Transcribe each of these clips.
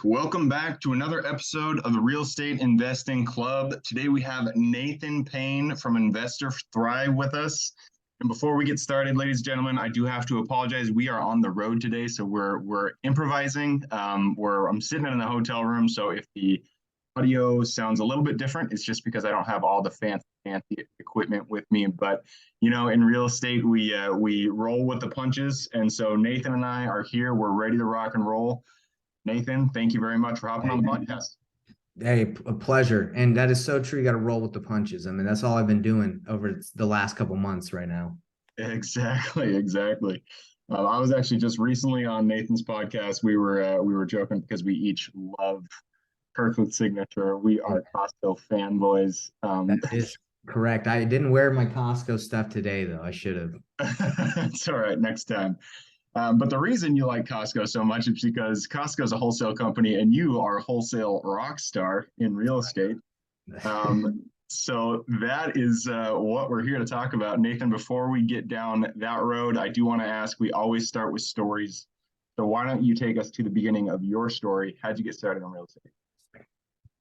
welcome back to another episode of the Real Estate Investing Club. Today we have Nathan Payne from Investor Thrive with us. And before we get started, ladies and gentlemen, I do have to apologize. We are on the road today, so we're improvising. I'm sitting in the hotel room, so if the audio sounds a little bit different, it's just because I don't have all the fancy equipment with me. But in real estate, we roll with the punches, and so Nathan and I are here. We're ready to rock and roll. Nathan, thank you very much for hopping on the podcast. Hey, a pleasure. And that is so true. You got to roll with the punches. I mean, that's all I've been doing over the last couple months right now. Exactly. I was actually just recently on Nathan's podcast. We were joking because we each love Kirkwood Signature. We are Costco fanboys. That is correct. I didn't wear my Costco stuff today, though. I should have. It's all right. Next time. But the reason you like Costco so much is because Costco is a wholesale company and you are a wholesale rock star in real estate. So that is what we're here to talk about. Nathan, before we get down that road, I do want to ask, we always start with stories. So why don't you take us to the beginning of your story? How'd you get started in real estate?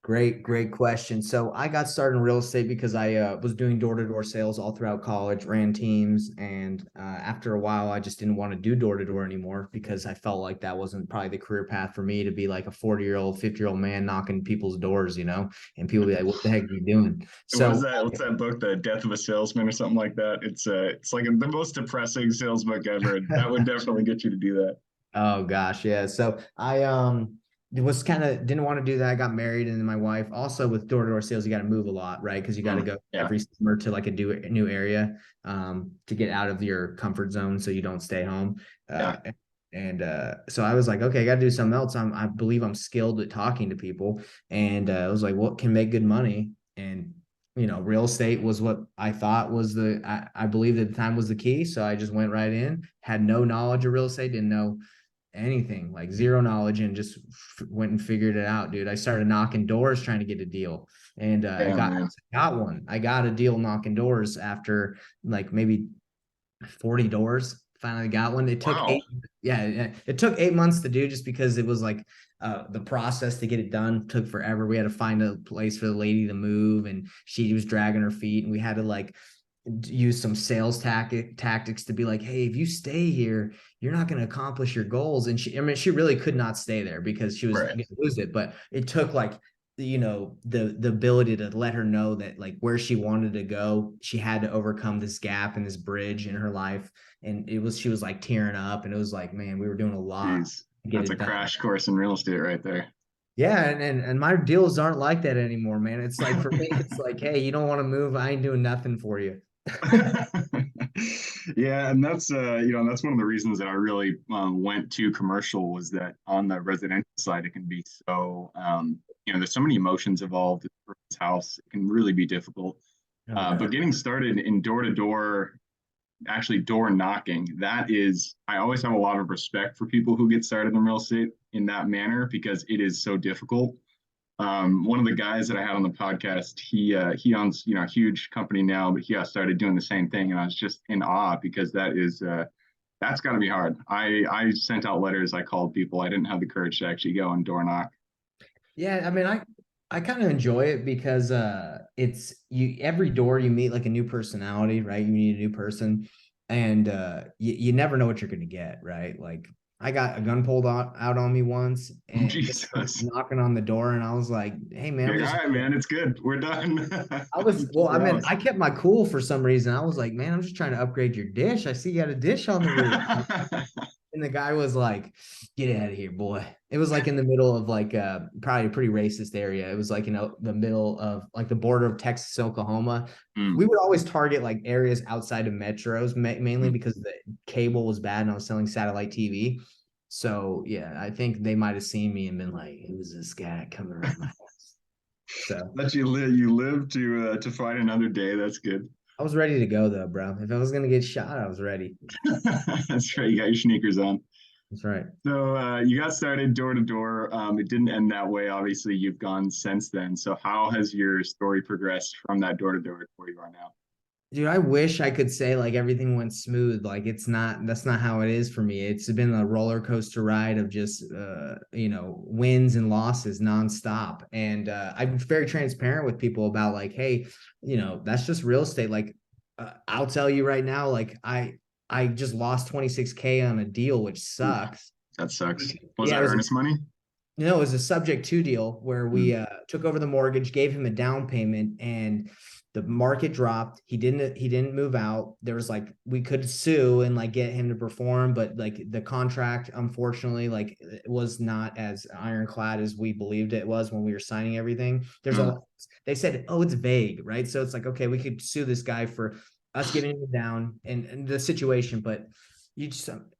Great question. So I got started in real estate because I was doing door-to-door sales all throughout college, ran teams, and after a while, I just didn't want to do door-to-door anymore because I felt like that wasn't probably the career path for me to be like a 40-year-old, 50-year-old man knocking people's doors, and people be like, "What the heck are you doing?" So what's that book, The Death of a Salesman or something like that? It's like the most depressing sales book ever. That would definitely get you to do that. Oh gosh, yeah. So I it was kind of didn't want to do that. I got married, and then my wife also with door-to-door sales, you got to move a lot, right? Because you got to go every summer to like a new area to get out of your comfort zone so you don't stay home. So I was like, okay, I got to do something else. I believe I'm skilled at talking to people, and I was like, what can make good money? And real estate was what I thought was I believed at the time was the key. So I just went right in, had no knowledge of real estate, didn't know anything, like zero knowledge, and just went and figured it out, dude. I started knocking doors trying to get a deal, and I got one. I got a deal knocking doors after like maybe 40 doors. Finally got one. It took it took 8 months to do, just because it was like the process to get it done took forever. We had to find a place for the lady to move, and she was dragging her feet, and we had to like use some sales tactics to be like, hey, if you stay here, you're not going to accomplish your goals. And she really could not stay there because she was going to lose it. But it took like, the ability to let her know that like where she wanted to go, she had to overcome this gap and this bridge in her life. And she was like tearing up, and it was like, man, we were doing a lot. Jeez, that's a crash course in real estate right there. Yeah, and my deals aren't like that anymore, man. It's like, for me, it's like, hey, you don't want to move, I ain't doing nothing for you. Yeah, and that's that's one of the reasons that I really went to commercial, was that on the residential side it can be so there's so many emotions involved in this house. It can really be difficult. But getting started in door to door, actually door knocking, I always have a lot of respect for people who get started in real estate in that manner, because it is so difficult. One of the guys that I had on the podcast, he owns a huge company now, but he started doing the same thing, and I was just in awe, because that's got to be hard. I sent out letters, I called people. I didn't have the courage to actually go and door knock. Yeah, I mean, I kind of enjoy it because it's every door you meet like a new personality, right? You meet a new person, and you never know what you're gonna get, right? Like, I got a gun pulled out on me once, and just knocking on the door, and I was like, "Hey, man, all right, man, it's good. We're done." I kept my cool for some reason. I was like, "Man, I'm just trying to upgrade your dish. I see you got a dish on the roof." And the guy was like, "Get out of here, boy." It was like in the middle of like probably a pretty racist area. It was like, the middle of like the border of Texas, Oklahoma. We would always target like areas outside of metros, mainly because the cable was bad and I was selling satellite TV. So yeah, I think they might have seen me and been like, "Who is this guy coming around my house?" So but you live to fight another day. That's good. I was ready to go though, bro. If I was gonna get shot, I was ready. That's right. You got your sneakers on. That's right. So you got started door to door. It didn't end that way. Obviously, you've gone since then. So how has your story progressed from that door to door to where you are now? Dude, I wish I could say like everything went smooth. Like it's not, that's not how it is for me. It's been a roller coaster ride of just wins and losses nonstop. And I'm very transparent with people about like, hey, that's just real estate. Like I'll tell you right now, like I just lost 26K on a deal, which Oof, sucks. that sucks. Was Yeah, that earnest money? it was a subject to deal where we Mm, took over the mortgage, gave him a down payment, and the market dropped. He didn't move out. There was like we could sue and like get him to perform, but like the contract, unfortunately, like it was not as ironclad as we believed it was when we were signing everything. mm, They said, oh, it's vague, right? So it's like, okay, we could sue this guy for us giving him down and the situation, but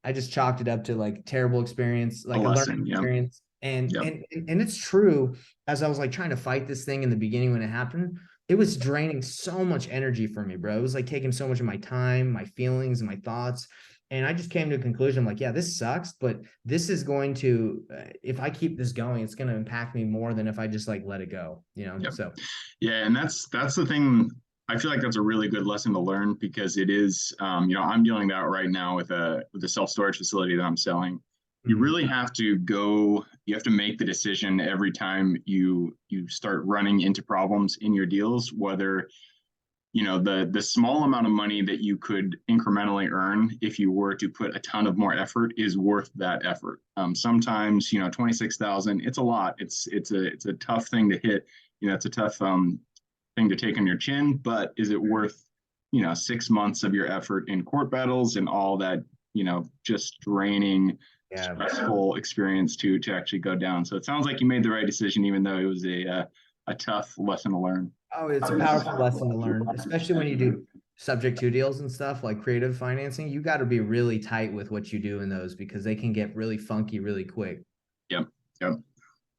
I just chalked it up to like terrible experience, a like a learning lesson. Yep. experience. And Yep. and and it's true. As I was like trying to fight this thing in the beginning when it happened, it was draining so much energy from me, bro. It was like taking so much of my time, my feelings, and my thoughts. And I just came to a conclusion like, yeah, this sucks, but this is going to, if I keep this going, it's going to impact me more than if I just like let it go, Yep. So, Yeah, and that's the thing. I feel like that's a really good lesson to learn because it is, I'm dealing that right now with a self storage facility that I'm selling. You mhm. really have to go. You have to make the decision every time you start running into problems in your deals, whether the small amount of money that you could incrementally earn if you were to put a ton of more effort is worth that effort. Sometimes 26,000, it's a lot. It's a tough thing to hit. It's a tough thing to take on your chin, but is it worth 6 months of your effort in court battles and all that just draining Yeah. stressful experience to actually go down? So it sounds like you made the right decision, even though it was a tough lesson to learn. Oh, it's a powerful lesson to learn, especially when you do subject to deals and stuff like creative financing. You got to be really tight with what you do in those because they can get really funky really quick. Yep. Yep.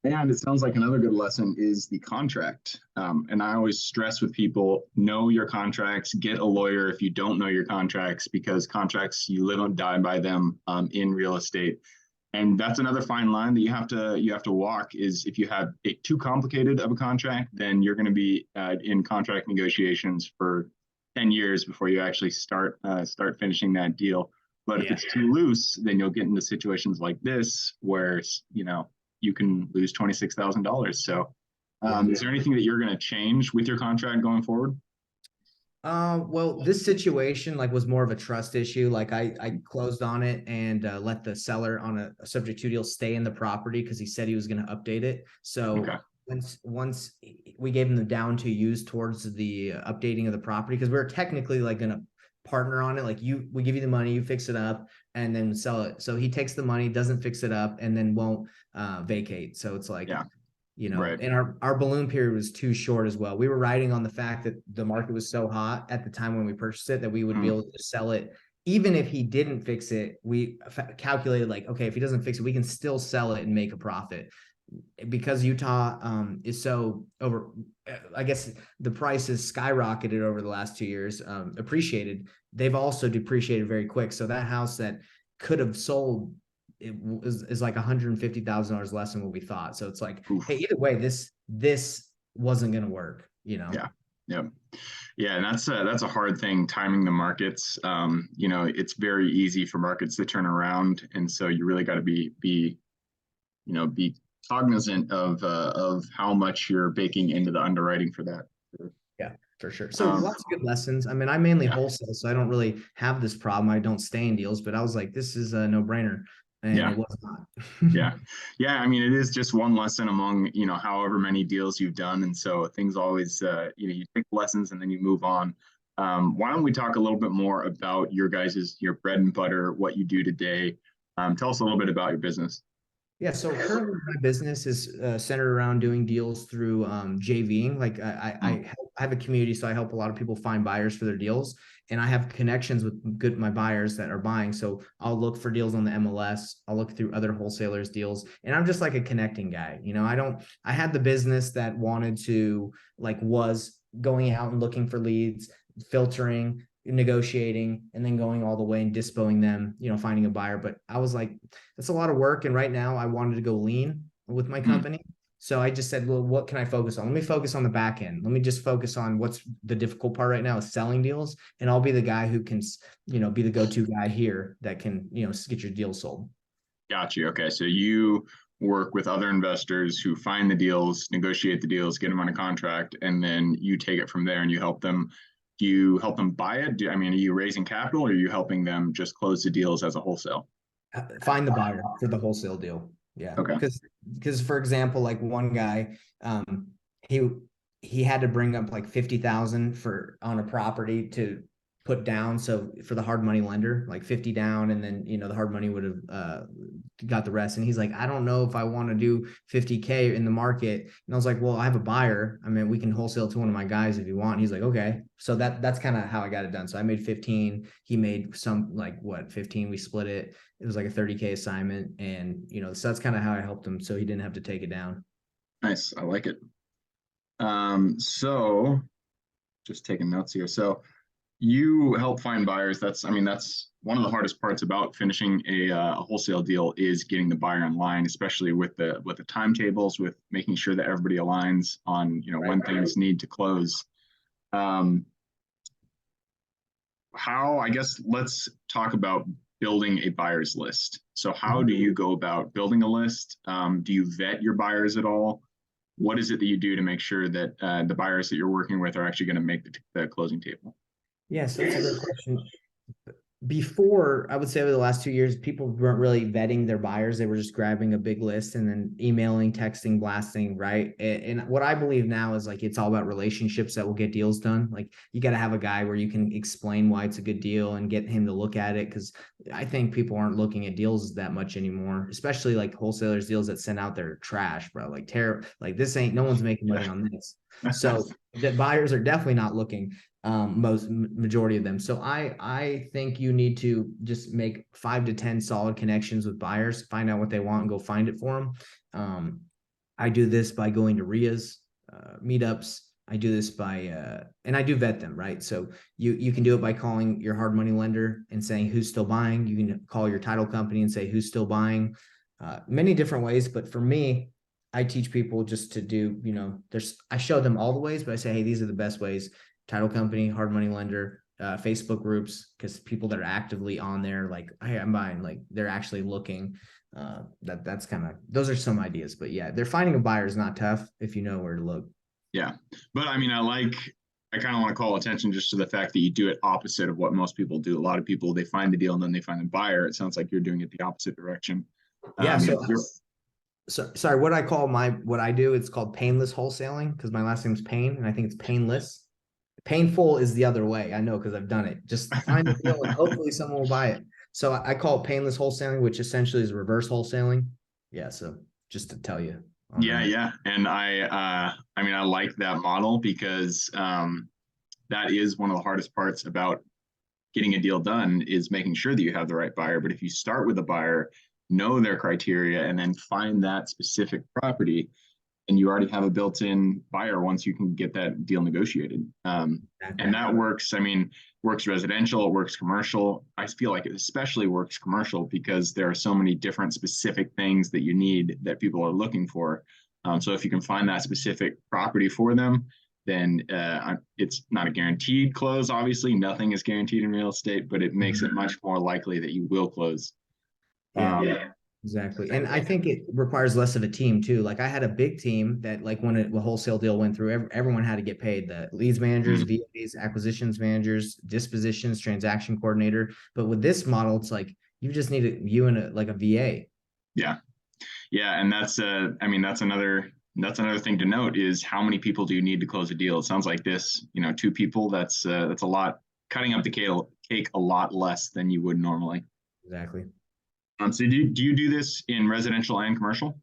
And it sounds like another good lesson is the contract. And I always stress with people, know your contracts, get a lawyer if you don't know your contracts, because contracts, you live and die by them in real estate. And that's another fine line that you have to walk is if you have it too complicated of a contract, then you're going to be in contract negotiations for 10 years before you actually start finishing that deal. But if Yeah. it's too loose, then you'll get into situations like this where you can lose $26,000. So, Yeah. is there anything that you're going to change with your contract going forward? Well, this situation like was more of a trust issue. Like I closed on it and let the seller on a subject to deal stay in the property because he said he was going to update it. Okay. So once we gave him the down to use towards the updating of the property because we're technically like going to partner on it. Like we give you the money, you fix it up, and then sell it. So he takes the money, doesn't fix it up, and then won't vacate. So it's like Yeah. Right. and our balloon period was too short as well. We were riding on the fact that the market was so hot at the time when we purchased it that we would be Mm, able to sell it. Even if he didn't fix it, we calculated like, okay, if he doesn't fix it, we can still sell it and make a profit because Utah is so over. I guess the price has skyrocketed over the last 2 years, appreciated. They've also depreciated very quick. So that house that could have sold is like $150,000 less than what we thought. So it's like, hey, oof. either way, this wasn't gonna work. Yeah. Yeah. Yeah. And that's a hard thing, timing the markets. It's very easy for markets to turn around. And so you really got to be cognizant of how much you're baking into the underwriting for that. Yeah, for sure. So Um, lots of good lessons. I mean, I mainly yeah. wholesale, so I don't really have this problem. I don't stay in deals, but I was like, this is a no-brainer, and Yeah. it was not. Yeah. Yeah. I mean, it is just one lesson among, however many deals you've done. And so things always, you take lessons and then you move on. Why don't we talk a little bit more about your bread and butter, what you do today? Tell us a little bit about your business. Yeah, so currently my business is centered around doing deals through JVing. Like Mm, I have a community, so I help a lot of people find buyers for their deals, and I have connections with my buyers that are buying. So I'll look for deals on the MLS. I'll look through other wholesalers' deals, and I'm just like a connecting guy. I had the business that wanted to was going out and looking for leads, filtering, negotiating, and then going all the way and dispoing them, finding a buyer. But I was like, that's a lot of work. And right now I wanted to go lean with my mm, company. So I just said, well, what can I focus on? Let me focus on the back end. Let me just focus on what's the difficult part right now is selling deals. And I'll be the guy who can, be the go-to guy here that can, get your deal sold. Got you. Okay. So you work with other investors who find the deals, negotiate the deals, get them on a contract, and then you take it from there and you help them. Do you help them buy it? I mean, are you raising capital or are you helping them just close the deals as a wholesale? Find the buyer for the wholesale deal. Yeah. Okay. Because for example, like one guy, he he had to bring up like 50,000 for on a property to put down. So for the hard money lender, like 50 down, and then the hard money would have got the rest. And he's like, I don't know if I want to do 50K in the market. And I was like, well, I have a buyer. I mean, we can wholesale to one of my guys if you want. And he's like, okay. So that's kind of how I got it done. So I made 15. He made some like what 15. We split it. It was like a 30K assignment. And so that's kind of how I helped him. So he didn't have to take it down. Nice. I like it. So just taking notes here. So you help find buyers. That's one of the hardest parts about finishing a wholesale deal is getting the buyer in line, especially with the timetables, with making sure that everybody aligns on when things need to close. I guess let's talk about building a buyer's list. So how do you go about building a list? Do you vet your buyers at all? What is it that you do to make sure that the buyers that you're working with are actually going to make the closing table? Yes, that's a great question. Before, I would say over the last 2 years, people weren't really vetting their buyers. They were just grabbing a big list and then emailing, texting, blasting, right? And what I believe now is like it's all about relationships that will get deals done. Like you got to have a guy where you can explain why it's a good deal and get him to look at it. Because I think people aren't looking at deals that much anymore, especially like wholesalers deals that send out their trash, bro. Like this ain't, no one's making money on this. So the buyers are definitely not looking. Majority of them. So I think you need to just make 5 to 10 solid connections with buyers, find out what they want and go find it for them. I do this by going to RIAs, meetups. I do this by and I do vet them, right? So you can do it by calling your hard money lender and saying who's still buying. You can call your title company and say who's still buying. Many different ways, but for me, I teach people just to do, I show them all the ways, but I say, hey, these are the best ways. Title company, hard money lender, Facebook groups, because people that are actively on there, like, hey, I'm buying, like they're actually looking. That's kind of, those are some ideas, but yeah, they're finding a buyer is not tough if you know where to look. Yeah, but I kind of want to call attention just to the fact that you do it opposite of what most people do. A lot of people, they find the deal and then they find a buyer. It sounds like you're doing it the opposite direction. Yeah. So sorry, what I do, it's called Payneless wholesaling because my last name's Payne and I think it's Painless. Painful is the other way. I know because I've done it. Just find the deal and hopefully someone will buy it. So I call it painless wholesaling, which essentially is reverse wholesaling. Yeah. So just to tell you. Yeah. And I like that model because that is one of the hardest parts about getting a deal done is making sure that you have the right buyer. But if you start with a buyer, know their criteria, and then find that specific property, and you already have a built-in buyer once you can get that deal negotiated. And that works. Works residential, it works commercial. I feel like it especially works commercial because there are so many different specific things that you need that people are looking for. So if you can find that specific property for them, then it's not a guaranteed close. Obviously, nothing is guaranteed in real estate, but it makes it much more likely that you will close. Yeah. Exactly. And I think it requires less of a team too. Like I had a big team that like when a wholesale deal went through, everyone had to get paid. The leads managers, VAs, acquisitions managers, dispositions, transaction coordinator. But with this model, it's like you just need you and a VA. Yeah. Yeah. And that's another thing to note is how many people do you need to close a deal? It sounds like this, 2 people, that's a lot, cutting up the cake a lot less than you would normally. Exactly. So do you do this in residential and commercial?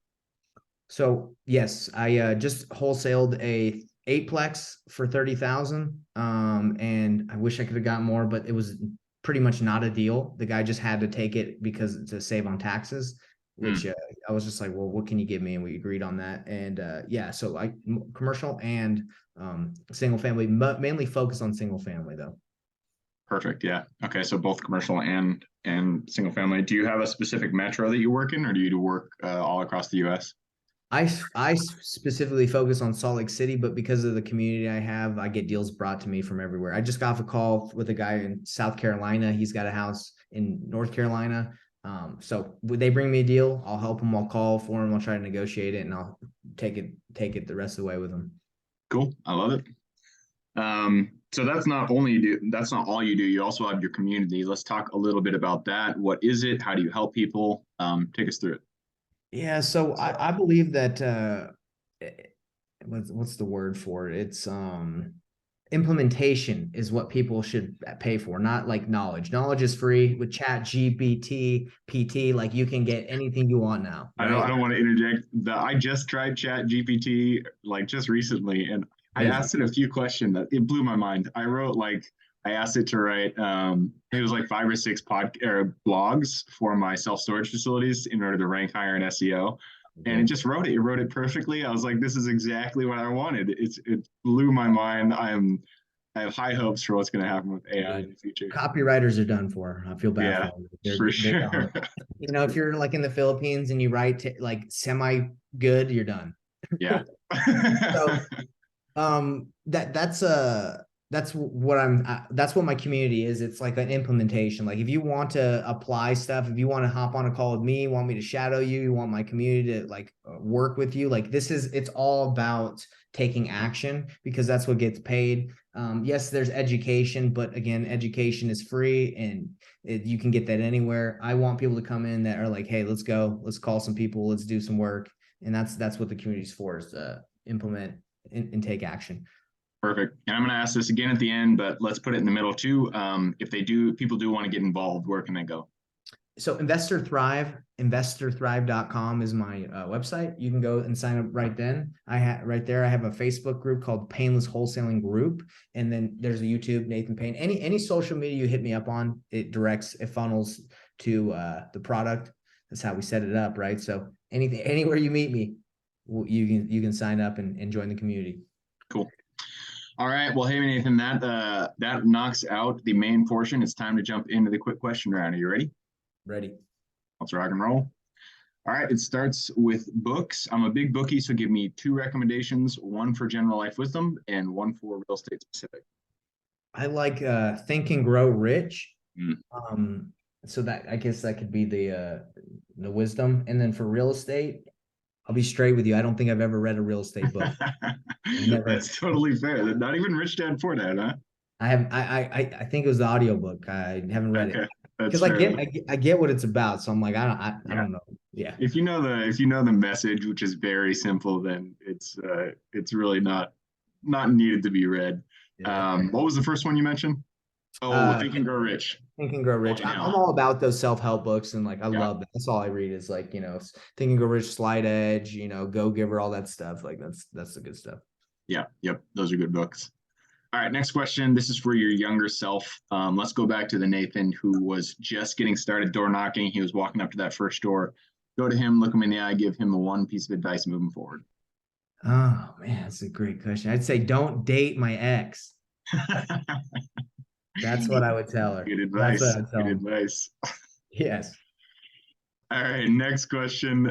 So yes, I just wholesaled a 8-plex for 30,000. And I wish I could have gotten more, but it was pretty much not a deal. The guy just had to take it because to save on taxes, which I was just like, well, what can you give me? And we agreed on that. And so I commercial and single family, mainly focus on single family though. Perfect. Yeah. Okay. So both commercial and single family. Do you have a specific metro that you work in, or do you work all across the U.S.? I specifically focus on Salt Lake City, but because of the community I have, I get deals brought to me from everywhere. I just got off a call with a guy in South Carolina. He's got a house in North Carolina. So would they bring me a deal? I'll help them. I'll call for them. I'll try to negotiate it, and I'll take it the rest of the way with them. Cool. I love it. So that's not all you do. You also have your community. Let's talk a little bit about that. What is it? How do you help people? Take us through it. Yeah, so I believe that what's the word for it? It's implementation is what people should pay for, not like knowledge. Knowledge is free with Chat GPT, PT, like you can get anything you want now, I right? don't want to interject. I just tried Chat GPT like just recently, and I Crazy. asked it a few questions that it blew my mind. I asked it to write it was like 5 or 6 blogs for my self-storage facilities in order to rank higher in SEO. And it just wrote it. It wrote it perfectly. I was like, this is exactly what I wanted. It blew my mind. I have high hopes for what's going to happen with AI in the future. Copywriters are done for. I feel bad Yeah, for them. They're for they're sure. done. You know, if you're like in the Philippines and you write like semi good, you're done. Yeah. So that's what that's what my community is. It's like an implementation. Like if you want to apply stuff, if you want to hop on a call with me, want me to shadow you, you want my community to like work with you, like it's all about taking action because that's what gets paid. Yes, there's education, but again, education is free and you can get that anywhere. I want people to come in that are like, hey, let's go, let's call some people, let's do some work. And that's what the community's for, is to implement and take action. Perfect. And I'm going to ask this again at the end, but let's put it in the middle too. If people do want to get involved, where can they go? So investorthrive.com is my website. You can go and sign up right then. I have a Facebook group called Payneless Wholesaling Group. And then there's a YouTube, Nathan Payne. Any social media you hit me up on, it funnels to the product. That's how we set it up, right? So anywhere you meet me, you can sign up and join the community. Cool. All right. Well, hey, Nathan, that knocks out the main portion. It's time to jump into the quick question round. Are you ready? Ready. Let's rock and roll. All right. It starts with books. I'm a big bookie, so give me 2 recommendations, one for general life wisdom and one for real estate specific. I like Think and Grow Rich. Mm. So that I guess that could be the wisdom. And then for real estate, I'll be straight with you. I don't think I've ever read a real estate book. Never. That's totally fair. Not even Rich Dad Poor Dad, huh? I have I think it was the audiobook. I haven't read it. Because I get what it's about. So I'm like, I don't know. Yeah. If you know the message, which is very simple, then it's really not needed to be read. Yeah. What was the first one you mentioned? Oh, Think and Grow Rich. Think and Grow Rich. I'm all about those self-help books, and like I love that. That's all I read is like, Think and Grow Rich, Slide Edge, Go Giver, all that stuff. Like that's the good stuff. Yeah, yep, those are good books. All right, next question. This is for your younger self. Let's go back to the Nathan who was just getting started door knocking. He was walking up to that first door. Go to him, look him in the eye, give him the one piece of advice moving forward. Oh man, that's a great question. I'd say don't date my ex. That's what I would tell her. Good advice. That's what I would tell Good him. advice. Yes. All right, next question.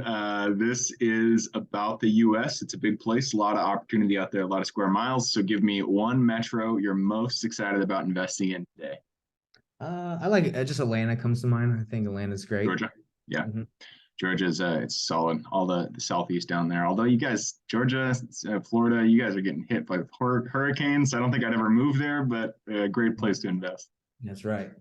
This is about the U.S. It's a big place, a lot of opportunity out there, a lot of square miles. So give me one metro you're most excited about investing in today. I like just Atlanta comes to mind. I think Atlanta's great. Georgia. Yeah. Mm-hmm. Georgia's it's solid. All the southeast down there. Although you guys, Georgia, Florida, you guys are getting hit by hurricanes. I don't think I'd ever move there, but a great place to invest. That's right.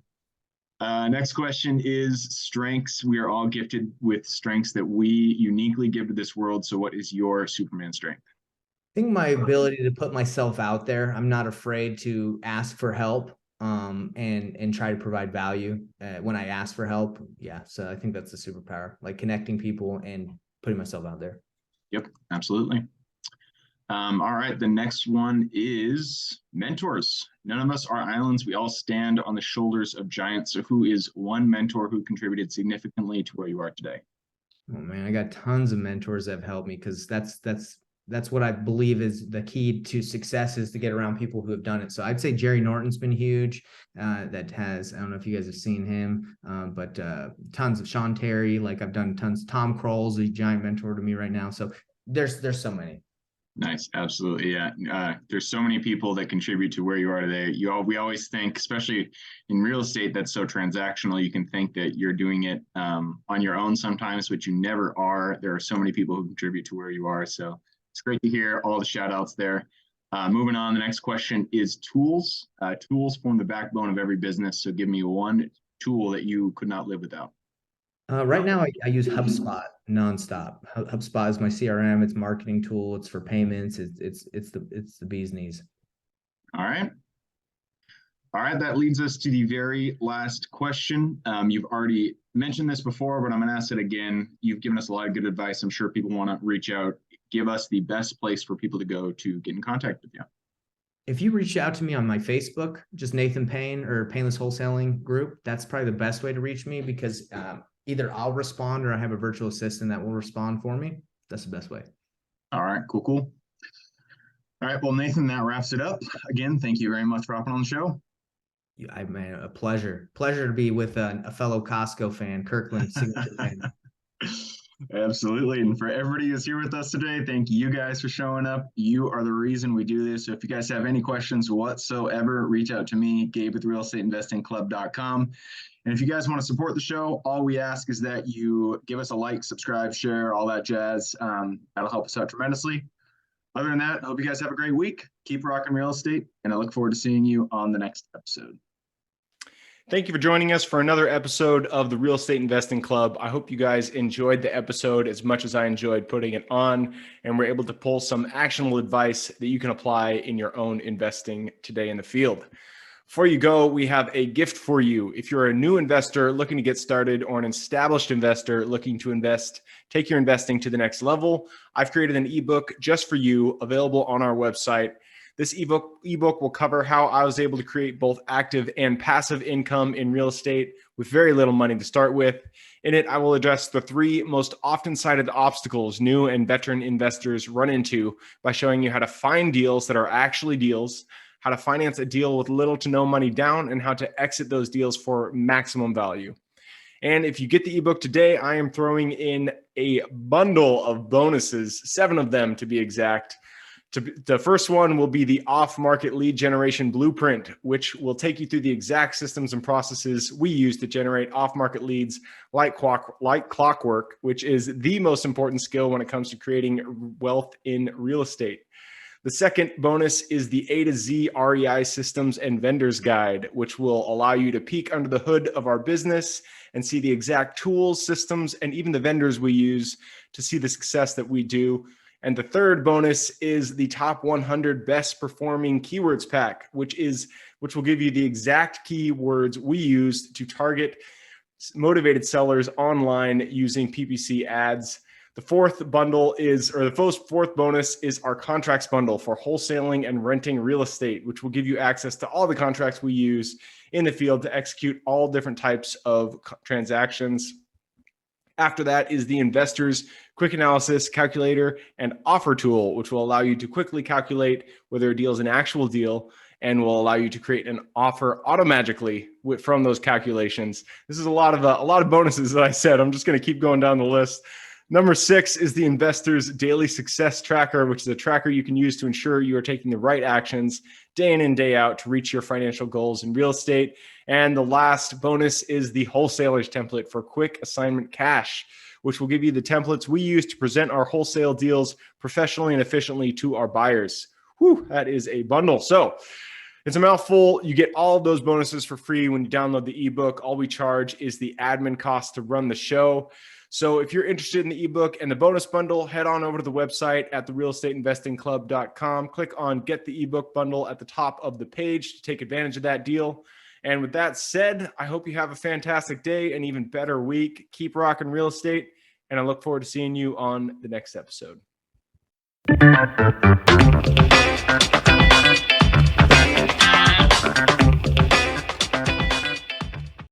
Next question is strengths. We are all gifted with strengths that we uniquely give to this world. So what is your Superman strength? I think my ability to put myself out there. I'm not afraid to ask for help and try to provide value when I ask for help. Yeah. So I think that's a superpower, like connecting people and putting myself out there. Yep, absolutely. All right, the next one is mentors. None of us are islands. We all stand on the shoulders of giants. So who is one mentor who contributed significantly to where you are today? Oh man, I got tons of mentors that have helped me because that's what I believe is the key to success, is to get around people who have done it. So I'd say Jerry Norton's been huge. I don't know if you guys have seen him, but tons of Sean Terry. Like I've done tons. Tom Kroll's a giant mentor to me right now. So There's so many. Nice. Absolutely. Yeah. There's so many people that contribute to where you are today. We always think, especially in real estate, that's so transactional. You can think that you're doing it on your own sometimes, but you never are. There are so many people who contribute to where you are. So it's great to hear all the shout outs there. Moving on, the next question is tools. Tools form the backbone of every business. So give me one tool that you could not live without. Right now, I use HubSpot nonstop. HubSpot is my CRM. It's marketing tool. It's for payments. It's the bee's knees. All right. All right, that leads us to the very last question. You've already mentioned this before, but I'm going to ask it again. You've given us a lot of good advice. I'm sure people want to reach out. Give us the best place for people to go to get in contact with you. If you reach out to me on my Facebook, just Nathan Payne or Payneless Wholesaling group, that's probably the best way to reach me, because either I'll respond or I have a virtual assistant that will respond for me. That's the best way. All right, cool. All right, well, Nathan, that wraps it up. Again, thank you very much for hopping on the show. Man, a pleasure to be with a fellow Costco fan, Kirkland signature fan. Absolutely. And for everybody who's here with us today, thank you guys for showing up. You are the reason we do this. So if you guys have any questions whatsoever, reach out to me, Gabe with realestateinvestingclub.com. And if you guys want to support the show, all we ask is that you give us a like, subscribe, share, all that jazz. That'll help us out tremendously. Other than that, I hope you guys have a great week. Keep rocking real estate, and I look forward to seeing you on the next episode. Thank you for joining us for another episode of the Real Estate Investing Club. I hope you guys enjoyed the episode as much as I enjoyed putting it on, and we're able to pull some actionable advice that you can apply in your own investing today in the field. Before you go, we have a gift for you. If you're a new investor looking to get started, or an established investor looking to take your investing to the next level, I've created an ebook just for you, available on our website. This ebook will cover how I was able to create both active and passive income in real estate with very little money to start with. In it, I will address the 3 most often cited obstacles new and veteran investors run into by showing you how to find deals that are actually deals, how to finance a deal with little to no money down, and how to exit those deals for maximum value. And if you get the ebook today, I am throwing in a bundle of bonuses, 7 of them to be exact. The first one will be the off-market lead generation blueprint, which will take you through the exact systems and processes we use to generate off-market leads like clockwork, which is the most important skill when it comes to creating wealth in real estate. The second bonus is the A to Z REI systems and vendors guide, which will allow you to peek under the hood of our business and see the exact tools, systems, and even the vendors we use to see the success that we do. And the third bonus is the top 100 best performing keywords pack, which will give you the exact keywords we use to target motivated sellers online using PPC ads. The fourth bonus is our contracts bundle for wholesaling and renting real estate, which will give you access to all the contracts we use in the field to execute all different types of transactions. After that is the Investors Quick Analysis Calculator and Offer Tool, which will allow you to quickly calculate whether a deal is an actual deal and will allow you to create an offer automagically from those calculations. This is a lot of bonuses that I said. I'm just going to keep going down the list. Number 6 is the Investors Daily Success Tracker, which is a tracker you can use to ensure you are taking the right actions day in and day out to reach your financial goals in real estate. And the last bonus is the Wholesalers Template for Quick Assignment Cash, which will give you the templates we use to present our wholesale deals professionally and efficiently to our buyers. Whew, that is a bundle. So it's a mouthful. You get all of those bonuses for free when you download the ebook. All we charge is the admin cost to run the show. So if you're interested in the ebook and the bonus bundle, head on over to the website at therealestateinvestingclub.com. Click on Get the Ebook Bundle at the top of the page to take advantage of that deal. And with that said, I hope you have a fantastic day, an even better week. Keep rocking real estate, and I look forward to seeing you on the next episode.